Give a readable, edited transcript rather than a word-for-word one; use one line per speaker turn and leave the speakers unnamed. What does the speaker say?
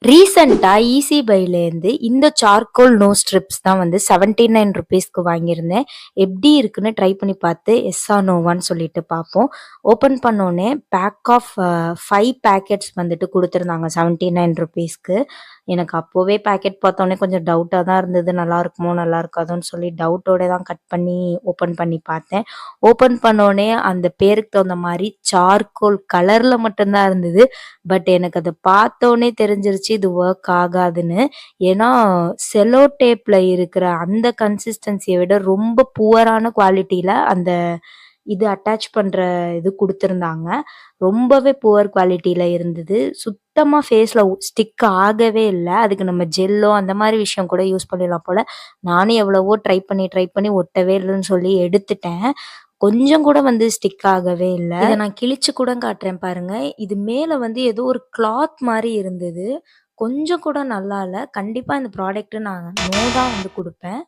ரீசென்ட்டா ஈஸி பைலேருந்து இந்த charcoal no strips தான் வந்து ₹79க்கு வாங்கியிருந்தேன். எப்படி இருக்குன்னு ட்ரை பண்ணி பார்த்து எஸ் ஆர் நோவான்னு சொல்லிட்டு பார்ப்போம். ஓப்பன் பண்ணோனே பேக் ஆஃப் 5 பேக்கெட்ஸ் வந்துட்டு குடுத்துருந்தாங்க ₹79க்கு. எனக்கு அப்போவே பேக்கெட் பார்த்தோனே கொஞ்சம் டவுட்டா தான் இருந்தது. நல்லா இருக்குமோ, நல்லா இருக்காதோன்னு சொல்லி டவுட்டோட தான் கட் பண்ணி ஓப்பன் பண்ணி பார்த்தேன். ஓப்பன் பண்ணோனே அந்த பேருக்கு தகுந்த மாரி சார்கோல் கலர்ல மட்டும் தான் இருந்தது. பட் எனக்கு அத பார்த்தோனே தெரிஞ்சிருச்சு இது ஒர்க் ஆகாதுன்னு. ஏன்னா, செல்லோ டேப்ல இருக்கிற அந்த கன்சிஸ்டன்சிய விட ரொம்ப புவரான குவாலிட்டில அந்த இது அட்டாச் பண்ற இது குடுத்திருந்தாங்க. ரொம்பவே புவர் குவாலிட்டில இருந்தது. சுத்தமா ஃபேஸ்ல ஸ்டிக் ஆகவே இல்ல. அதுக்கு நம்ம ஜெல்லோ அந்த மாரி விஷயம் கூட யூஸ் பண்ணிடலாம் போல. நானும் எவ்வளவோ ட்ரை பண்ணி ஒட்டவே இல்லன்னு சொல்லி எடுத்துட்டேன். கொஞ்சம் கூட வந்து ஸ்டிக் ஆகவே இல்ல. இத நான் கிழிச்சு கூட காட்டுறேன் பாருங்க. இது மேல வந்து ஏதோ ஒரு கிளாத் மாரி இருந்தது. கொஞ்சம் கூட நல்லா இல்ல. கண்டிப்பா இந்த ப்ராடக்ட் நான் நோ தான் வந்து குடுப்பேன்.